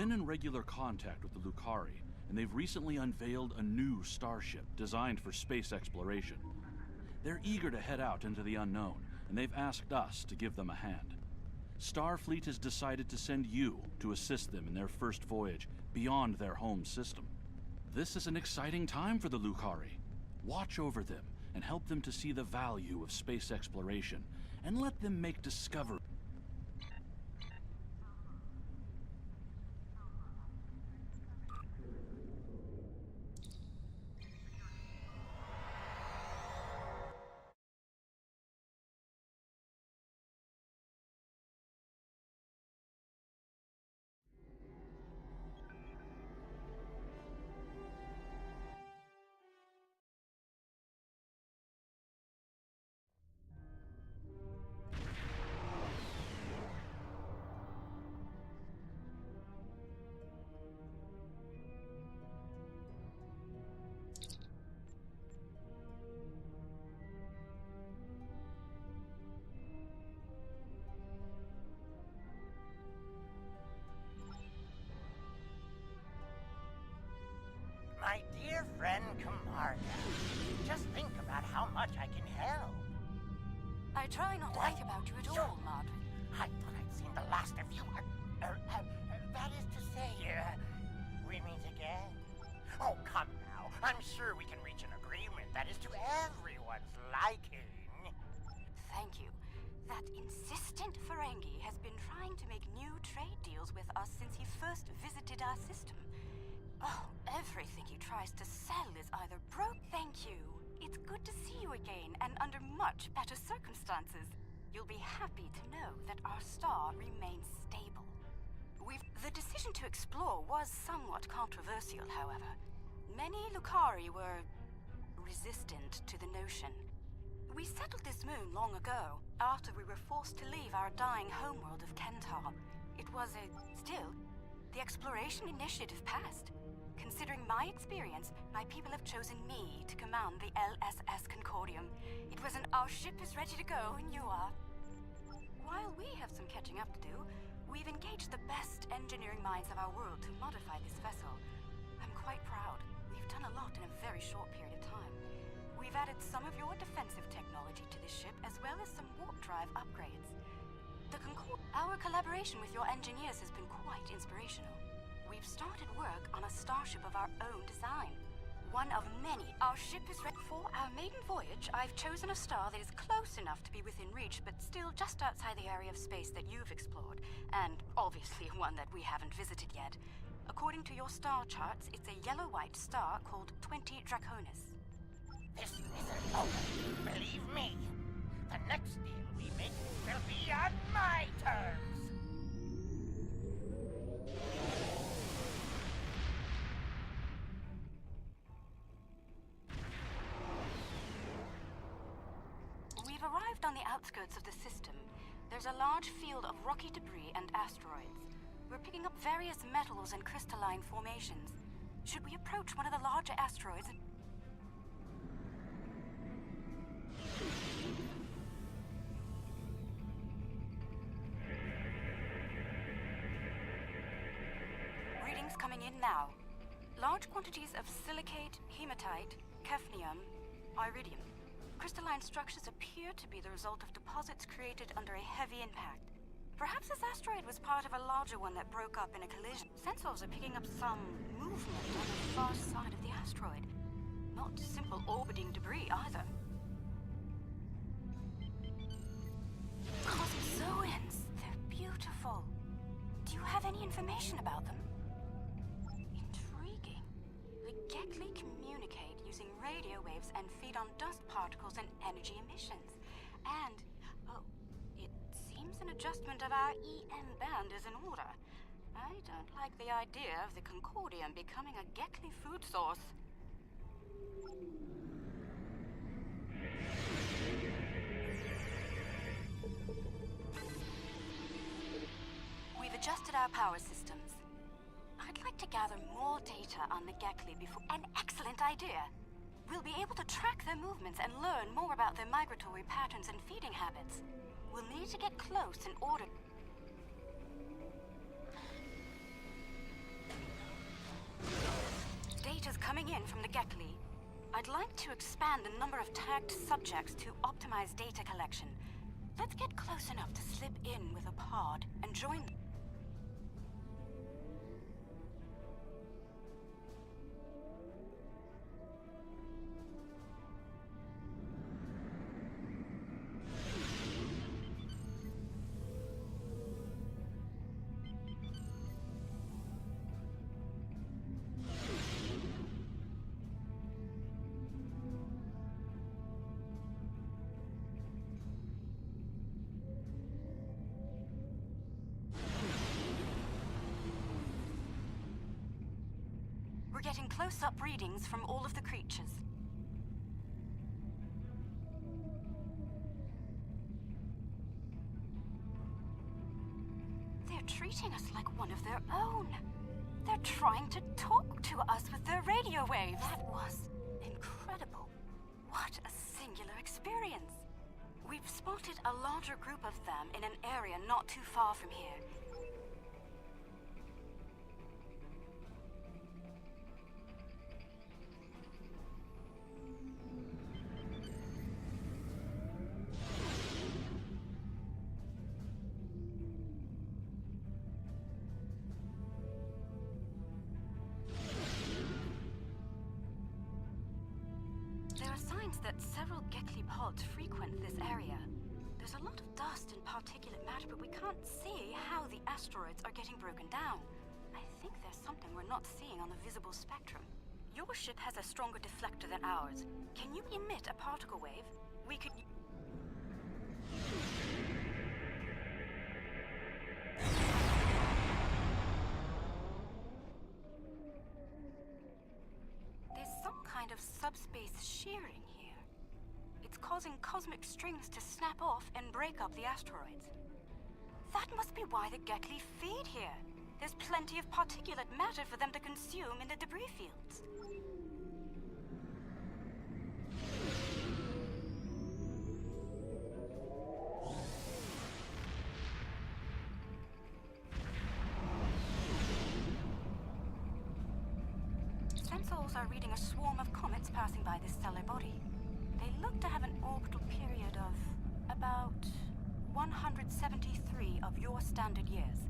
been in regular contact with the Lucari, and they've recently unveiled a new starship designed for space exploration. They're eager to head out into the unknown, and they've asked us to give them a hand. Starfleet has decided to send you to assist them in their first voyage beyond their home system. This is an exciting time for the Lucari. Watch over them and help them to see the value of space exploration, and let them make discoveries. My dear friend Camarda, just think about how much I can help. I try not to think about you at all, Margaret. I thought I'd seen the last of you. That is to say, we meet again. Oh, come now. I'm sure we can reach an agreement that is to everyone's liking. Thank you. That insistent Ferengi has been trying to make new trade deals with us since he first visited our system. Oh, everything he tries to sell is either broke. Thank you. It's good to see you again, and under much better circumstances. You'll be happy to know that our star remains stable. The decision to explore was somewhat controversial, however. Many Lucari were resistant to the notion. We settled this moon long ago, after we were forced to leave our dying homeworld of Kentar. It was still, the exploration initiative passed. Considering my experience, my people have chosen me to command the LSS Concordium. It was our ship is ready to go, and you are. While we have some catching up to do, we've engaged the best engineering minds of our world to modify this vessel. I'm quite proud. We've done a lot in a very short period of time. We've added some of your defensive technology to this ship, as well as some warp drive upgrades. Our collaboration with your engineers has been quite inspirational. We've started work on a starship of our own design. One of many. Our ship is ready for our maiden voyage. I've chosen a star that is close enough to be within reach, but still just outside the area of space that you've explored, and obviously one that we haven't visited yet. According to your star charts, it's a yellow-white star called 20 Draconis. This isn't over, believe me. The next deal we make will be on my terms. We've arrived on the outskirts of the system. There's a large field of rocky debris and asteroids. We're picking up various metals and crystalline formations. Should we approach one of the larger asteroids and... Readings coming in now. Large quantities of silicate, hematite, hafnium, iridium. Crystalline structures appear to be the result of deposits created under a heavy impact. Perhaps this asteroid was part of a larger one that broke up in a collision. Sensors are picking up some movement on the far side of the asteroid. Not simple orbiting debris either. Cosmozoans! They're beautiful. Do you have any information about them? Intriguing. The Gekli communicate using radio waves and feed on dust particles and energy emissions. And, it seems an adjustment of our EM band is in order. I don't like the idea of the Concordium becoming a Gekli food source. We've adjusted our power systems. I'd like to gather more data on the Gekli before... An excellent idea! We'll be able to track their movements and learn more about their migratory patterns and feeding habits. We'll need to get close in order... data's coming in from the Gekli. I'd like to expand the number of tagged subjects to optimize data collection. Let's get close enough to slip in with a pod and join them. We're getting close-up readings from all of the creatures. They're treating us like one of their own. They're trying to talk to us with their radio waves. That was incredible. What a singular experience. We've spotted a larger group of them in an area not too far from here. That several Gekli pods frequent this area. There's a lot of dust and particulate matter, but we can't see how the asteroids are getting broken down. I think there's something we're not seeing on the visible spectrum. Your ship has a stronger deflector than ours. Can you emit a particle wave? We could... There's some kind of subspace shearing here. It's causing cosmic strings to snap off and break up the asteroids. That must be why the Gekli feed here. There's plenty of particulate matter for them to consume in the debris fields. Sensors are reading a swarm of comets passing by this stellar body. They look to have an orbital period of about 173 of your standard years.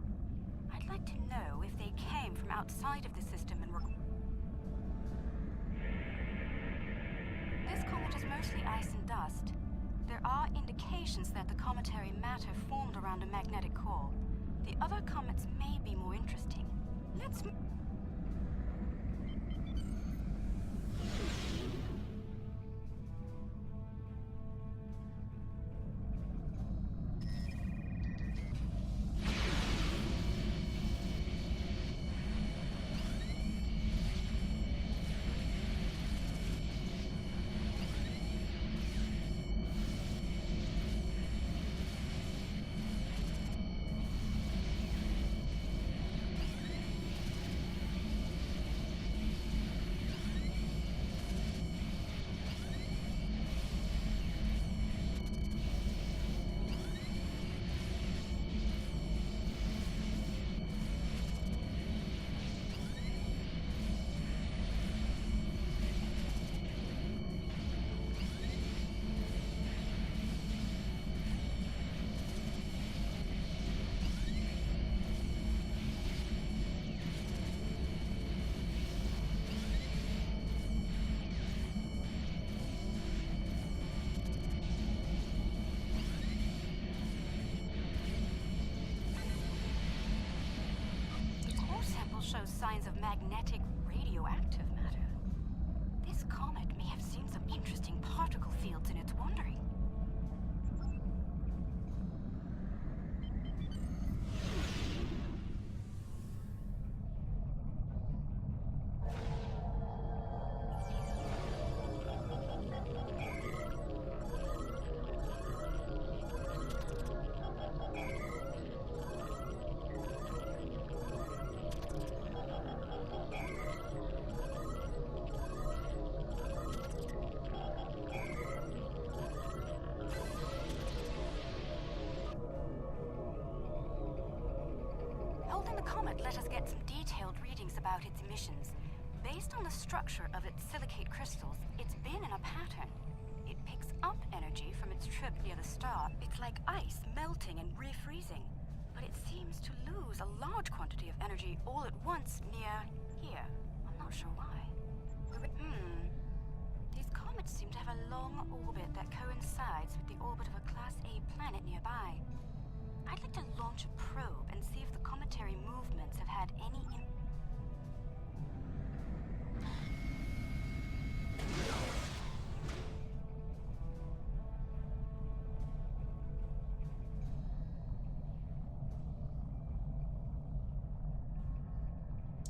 I'd like to know if they came from outside of the system and were... This comet is mostly ice and dust. There are indications that the cometary matter formed around a magnetic core. The other comets may be more interesting. Let's... shows signs of magnetic radioactive matter. This comet may have seen some interesting particle fields in its wandering. Holding the comet let us get some detailed readings about its emissions. Based on the structure of its silicate crystals, it's been in a pattern. It picks up energy from its trip near the star. It's like ice melting and refreezing. But it seems to lose a large quantity of energy all at once near here. I'm not sure why. These comets seem to have a long orbit that coincides with the orbit of a Class A planet nearby. I'd like to launch a probe and see if the cometary movements have had any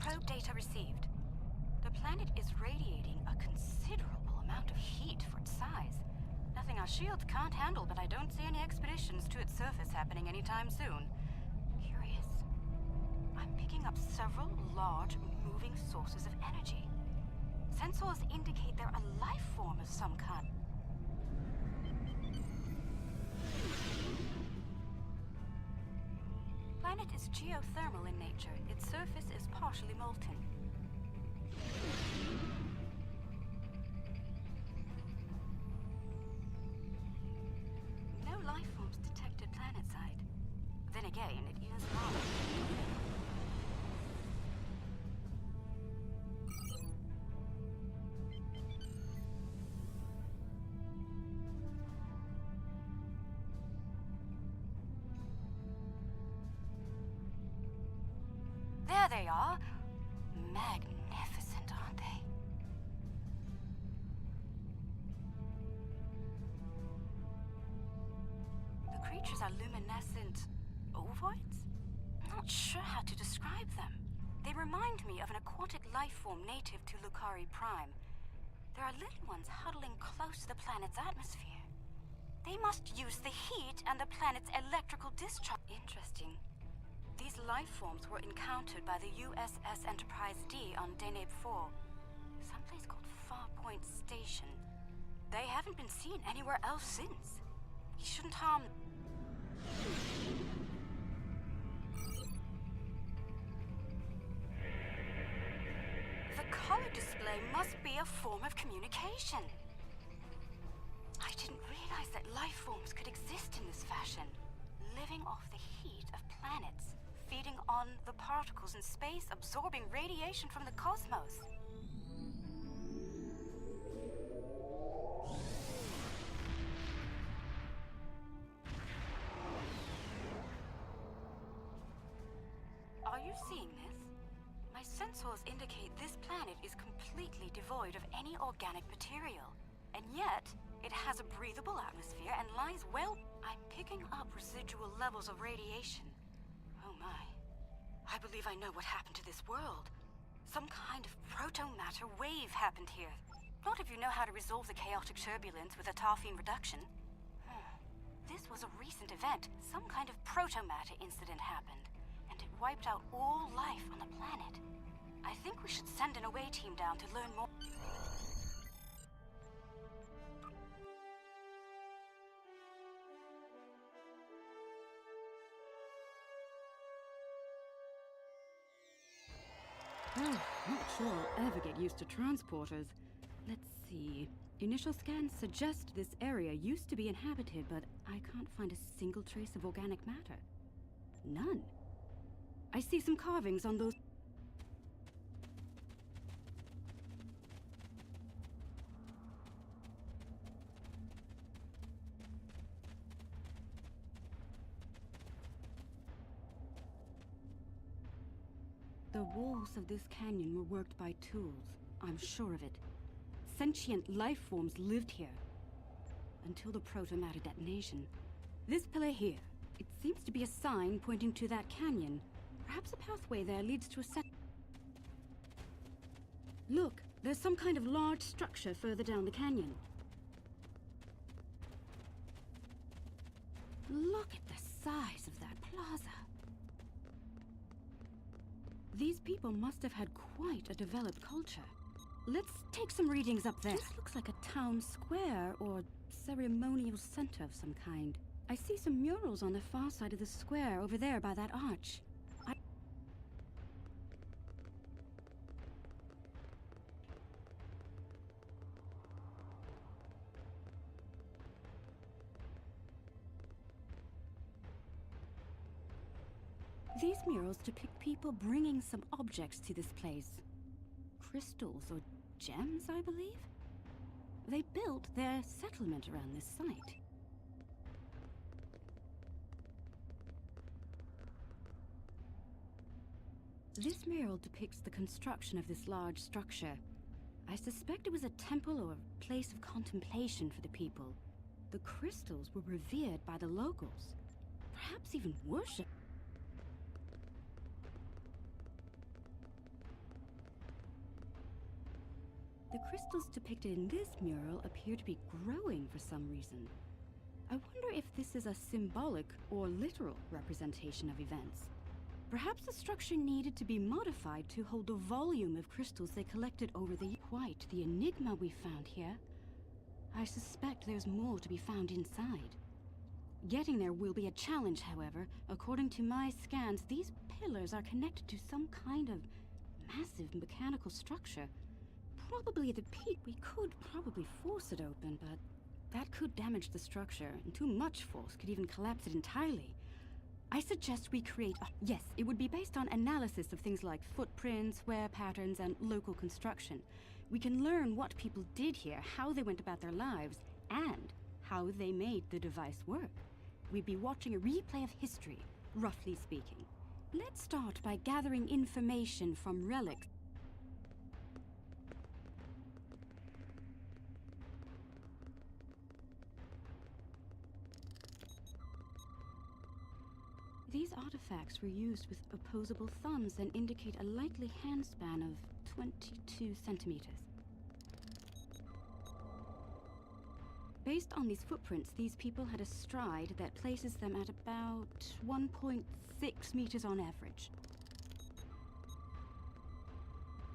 Probe data received. The planet is radiating a considerable amount of heat for its size. Nothing our shields can't handle, but I don't see any expeditions to its surface happening anytime soon. Curious. I'm picking up several large, moving sources of energy. Sensors indicate they're a life form of some kind. Planet is geothermal in nature. Its surface is partially molten. No life forms detected planetside. Then again, it is lava. There they are. Magnificent, aren't they? The creatures are luminescent ovoids? Not sure how to describe them. They remind me of an aquatic life form native to Lucari Prime. There are little ones huddling close to the planet's atmosphere. They must use the heat and the planet's electrical discharge. Interesting. These life forms were encountered by the USS Enterprise D on Deneb 4, someplace called Farpoint Station. They haven't been seen anywhere else since. You shouldn't harm... The color display must be a form of communication. I didn't realize that life forms could exist in this fashion, living off the heat of planets, feeding on the particles in space, absorbing radiation from the cosmos. Are you seeing this? My sensors indicate this planet is completely devoid of any organic material, and yet it has a breathable atmosphere and lies well. I'm picking up residual levels of radiation. Oh my. I believe I know what happened to this world. Some kind of proto-matter wave happened here. Not if you know how to resolve the chaotic turbulence with a Tarfine reduction. This was a recent event. Some kind of proto-matter incident happened, and it wiped out all life on the planet. I think we should send an away team down to learn more. Oh, not sure I'll ever get used to transporters. Let's see. Initial scans suggest this area used to be inhabited, but I can't find a single trace of organic matter. None. I see some carvings on those... The walls of this canyon were worked by tools. I'm sure of it. Sentient life forms lived here. Until the proto-matter detonation. This pillar here, it seems to be a sign pointing to that canyon. Perhaps a pathway there leads to a set... Look, there's some kind of large structure further down the canyon. Look at the size of that plaza. These people must have had quite a developed culture. Let's take some readings up there. This looks like a town square or ceremonial center of some kind. I see some murals on the far side of the square over there by that arch. These murals depict people bringing some objects to this place. Crystals or gems, I believe? They built their settlement around this site. This mural depicts the construction of this large structure. I suspect it was a temple or a place of contemplation for the people. The crystals were revered by the locals, perhaps even worshipped. The crystals depicted in this mural appear to be growing for some reason. I wonder if this is a symbolic or literal representation of events. Perhaps the structure needed to be modified to hold the volume of crystals they collected over the... Quite the enigma we found here. I suspect there's more to be found inside. Getting there will be a challenge, however. According to my scans, these pillars are connected to some kind of massive mechanical structure. Probably the peak. We could probably force it open, but that could damage the structure, and too much force could even collapse it entirely. I suggest we create a... Yes, it would be based on analysis of things like footprints, wear patterns, and local construction. We can learn what people did here, how they went about their lives, and how they made the device work. We'd be watching a replay of history, roughly speaking. Let's start by gathering information from relics. These artifacts were used with opposable thumbs and indicate a likely handspan of 22 centimeters. Based on these footprints, these people had a stride that places them at about 1.6 meters on average.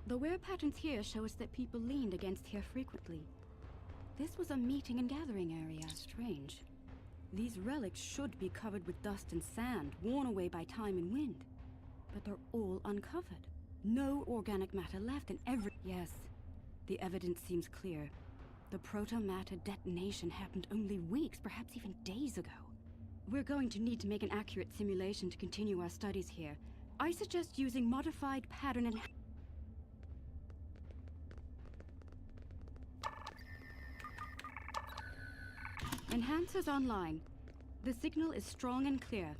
The wear patterns here show us that people leaned against here frequently. This was a meeting and gathering area. Strange. These relics should be covered with dust and sand, worn away by time and wind. But they're all uncovered. No organic matter left in every... Yes, the evidence seems clear. The proto-matter detonation happened only weeks, perhaps even days ago. We're going to need to make an accurate simulation to continue our studies here. I suggest using modified pattern and... Enhancers online. The signal is strong and clear.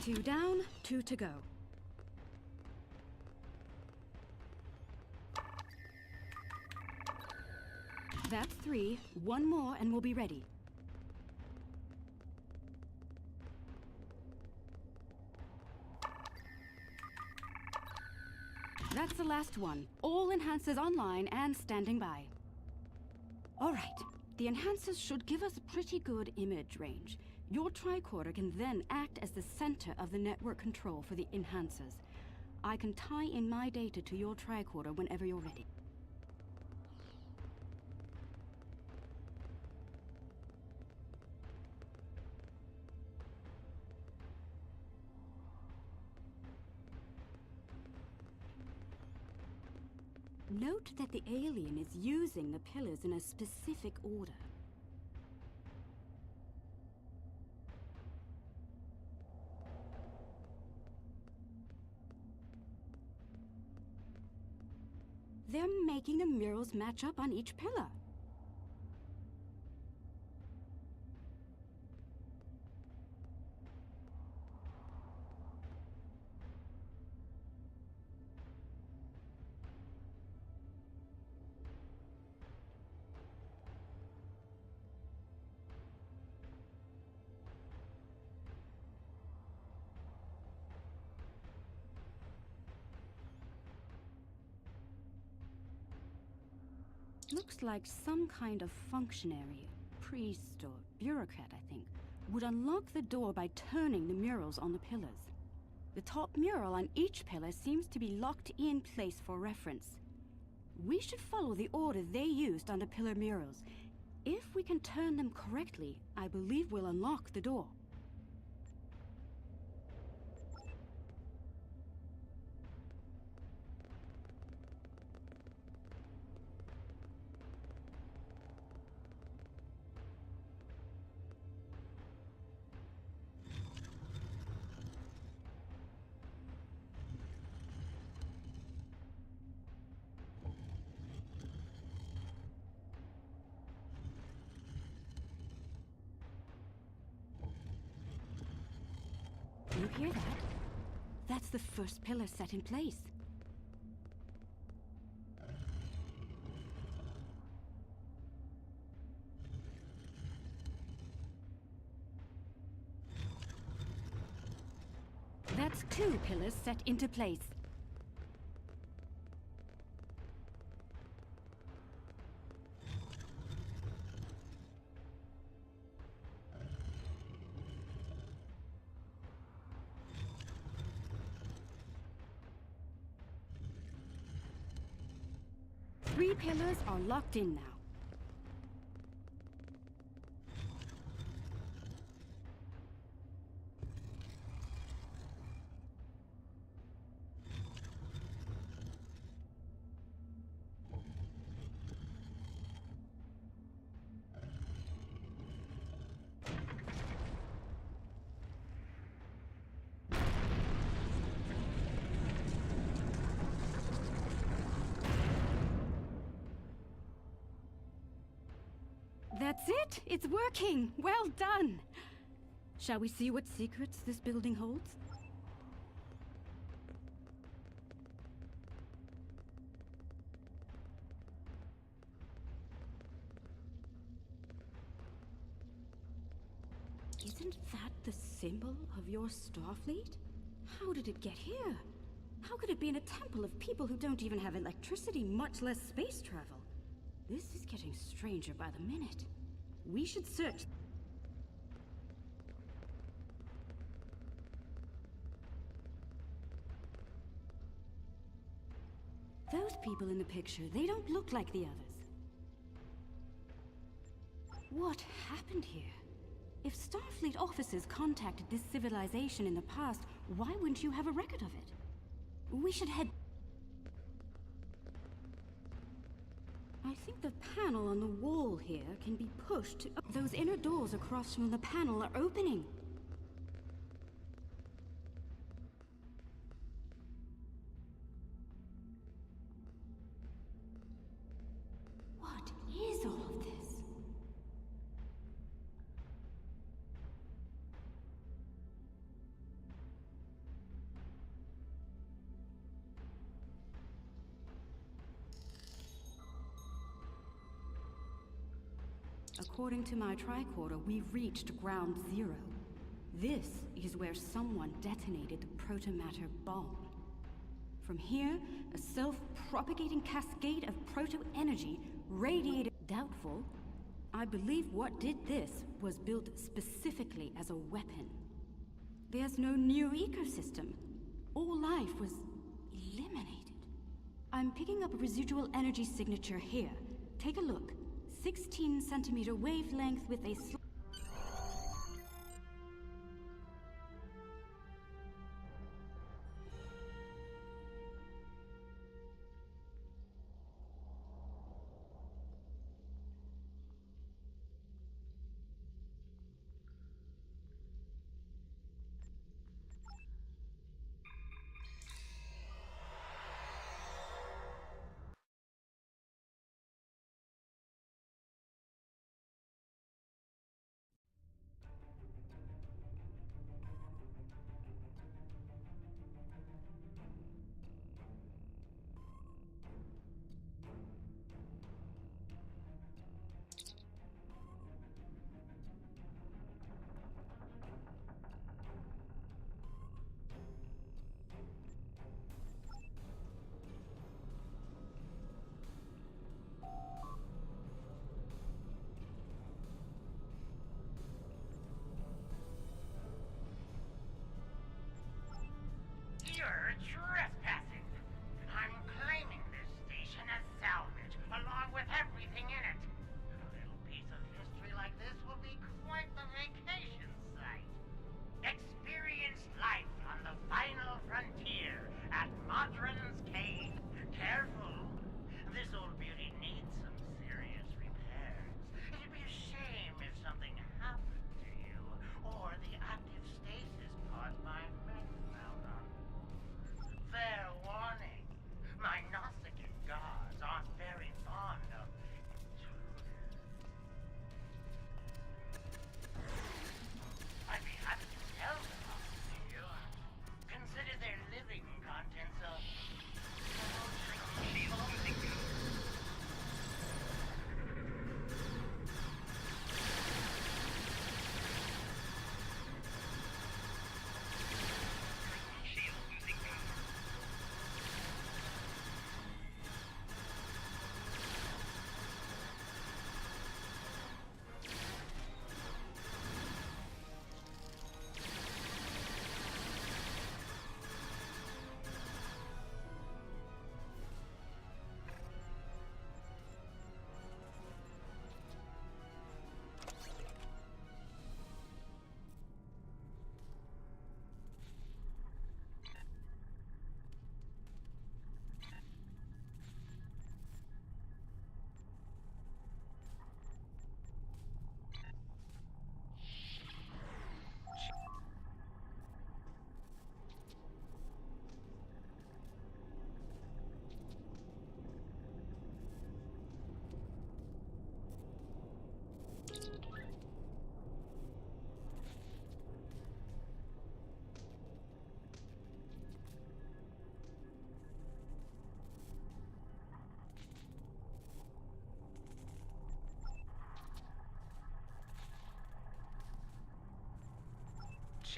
Two down, two to go. That's three. One more and we'll be ready. That's the last one. All enhancers online and standing by. All right. The enhancers should give us a pretty good image range. Your tricorder can then act as the center of the network control for the enhancers. I can tie in my data to your tricorder whenever you're ready. Note that the alien is using the pillars in a specific order. They're making the murals match up on each pillar. Looks like some kind of functionary, priest or bureaucrat, I think, would unlock the door by turning the murals on the pillars. The top mural on each pillar seems to be locked in place for reference. We should follow the order they used on the pillar murals. If we can turn them correctly, I believe we'll unlock the door. You hear that? That's the first pillar set in place. That's 2 pillars set into place. Three pillars are locked in now. That's it! It's working! Well done! Shall we see what secrets this building holds? Isn't that the symbol of your Starfleet? How did it get here? How could it be in a temple of people who don't even have electricity, much less space travel? This is getting stranger by the minute. We should search. Those people in the picture, they don't look like the others. What happened here? If Starfleet officers contacted this civilization in the past, why wouldn't you have a record of it? We should head... I think the panel on the wall here can be pushed to... Those inner doors across from the panel are opening. What is all of this? According to my tricorder, we've reached ground zero. This is where someone detonated the protomatter bomb. From here, a self-propagating cascade of proto-energy radiated... Doubtful. I believe what did this was built specifically as a weapon. There's no new ecosystem. All life was eliminated. I'm picking up a residual energy signature here. Take a look. 16-centimeter wavelength with a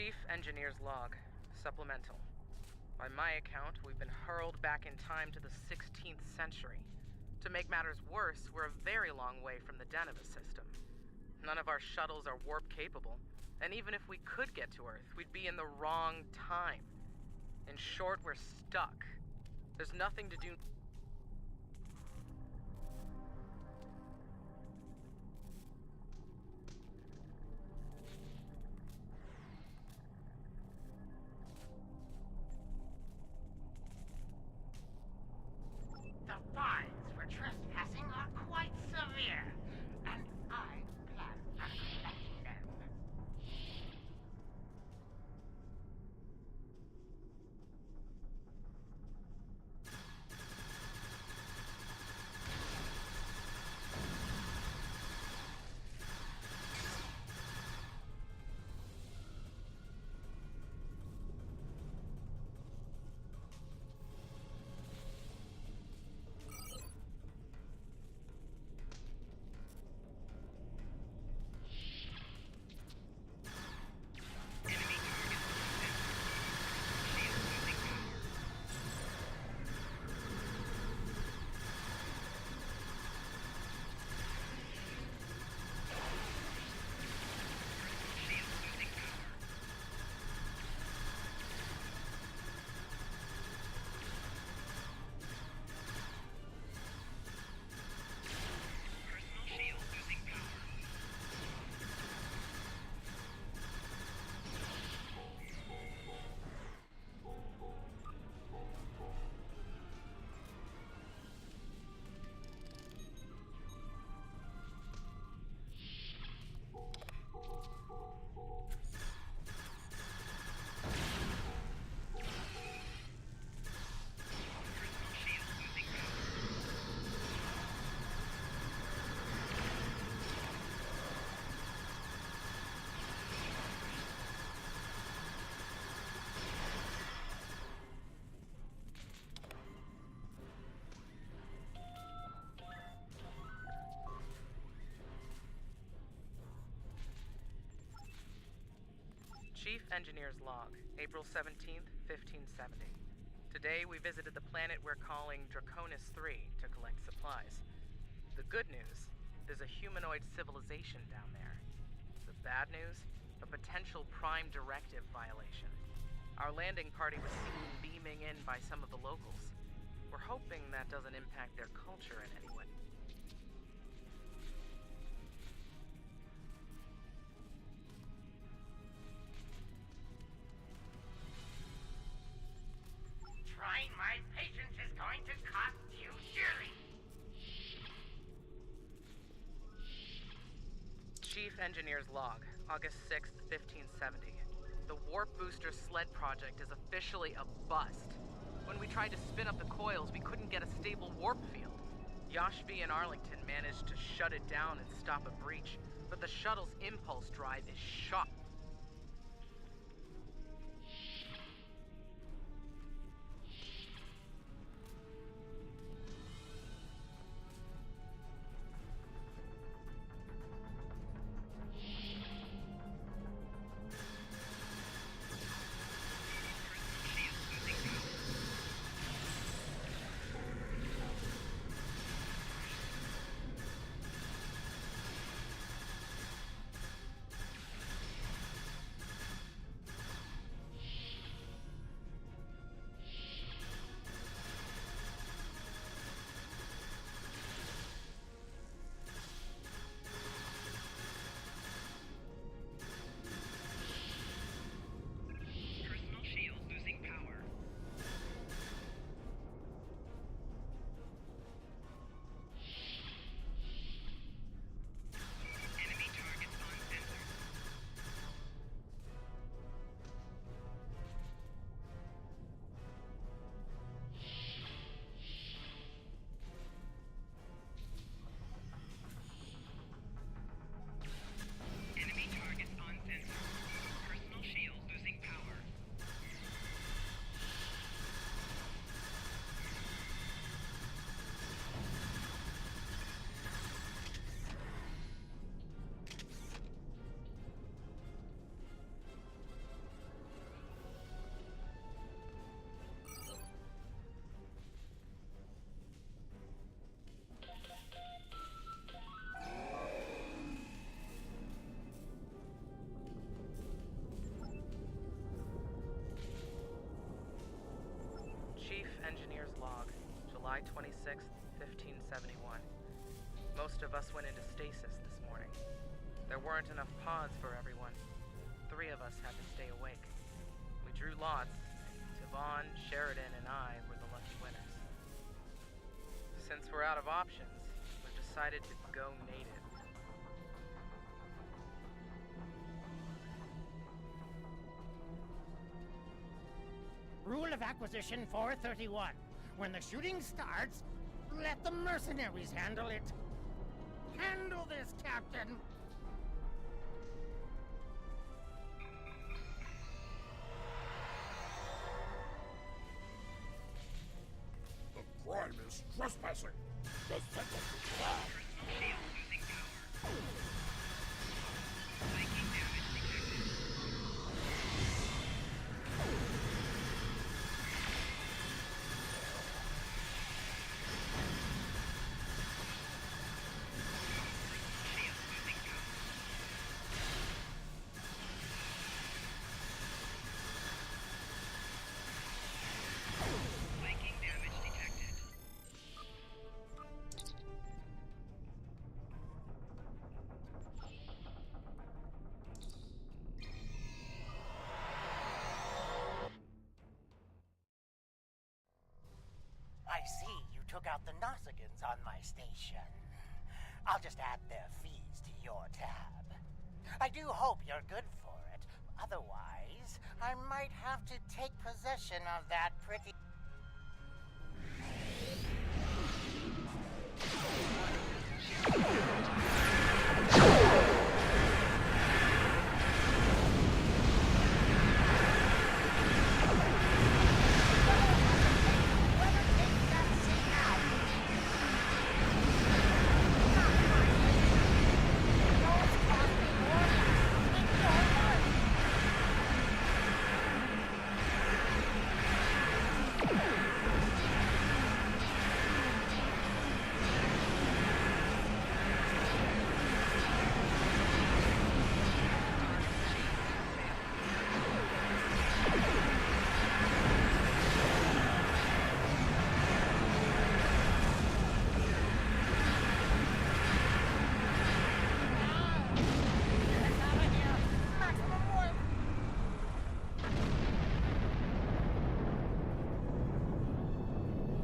Chief Engineer's Log. Supplemental. By my account, we've been hurled back in time to the 16th century. To make matters worse, we're a very long way from the Deneva system. None of our shuttles are warp capable, and even if we could get to Earth, we'd be in the wrong time. In short, we're stuck. There's nothing to do. The fines for trespassing are quite severe, and I plan on collecting them. Chief Engineer's Log, April 17th, 1570. Today we visited the planet we're calling Draconis 3 to collect supplies. The good news, there's a humanoid civilization down there. The bad news, a potential Prime Directive violation. Our landing party was seen beaming in by some of the locals. We're hoping that doesn't impact their culture in any way. Trying my patience is going to cost you dearly. Chief Engineer's Log, August 6th, 1570. The Warp Booster Sled project is officially a bust. When we tried to spin up the coils, we couldn't get a stable warp field. Yashvi and Arlington managed to shut it down and stop a breach, but the shuttle's impulse drive is shot. Engineer's Log, July 26th, 1571. Most of us went into stasis this morning. There weren't enough pods for everyone. 3 of us had to stay awake. We drew lots, and Tavon, Sheridan, and I were the lucky winners. Since we're out of options, we've decided to go native. Rule of Acquisition 431. When the shooting starts, let the mercenaries handle it. Handle this, Captain! The crime is trespassing. The sentence is crime. Shield losing power. Viking damage detected. Shield losing power. Viking damage detected. I see you took out the Nausigans on my station. I'll just add their fees to your tab. I do hope you're good for it. Otherwise, I might have to take possession of that pretty...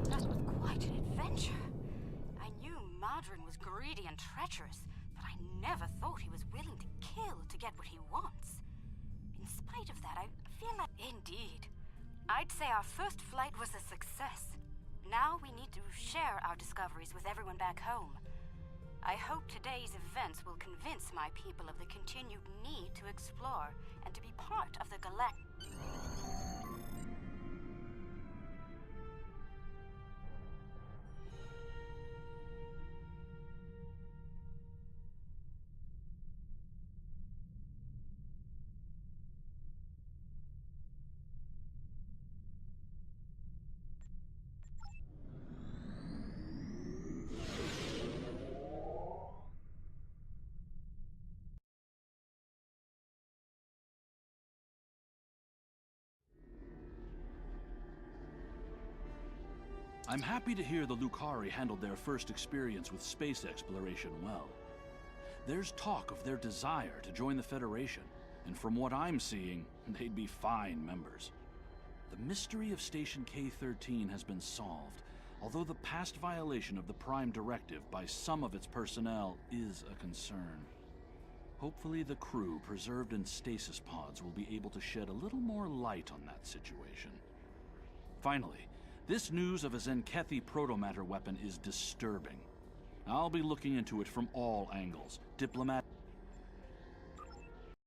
That was quite an adventure. I knew Madron was greedy and treacherous, but I never thought he was willing to kill to get what he wants. In spite of that, I feel like... Indeed. I'd say our first flight was a success. Now we need to share our discoveries with everyone back home. I hope today's events will convince my people of the continued need to explore and to be part of the galactic... I'm happy to hear the Lucari handled their first experience with space exploration well. There's talk of their desire to join the Federation, and from what I'm seeing, they'd be fine members. The mystery of Station K-13 has been solved, although the past violation of the Prime Directive by some of its personnel is a concern. Hopefully the crew preserved in stasis pods will be able to shed a little more light on that situation. Finally, this news of a Zenkethi protomatter weapon is disturbing. I'll be looking into it from all angles, diplomatic...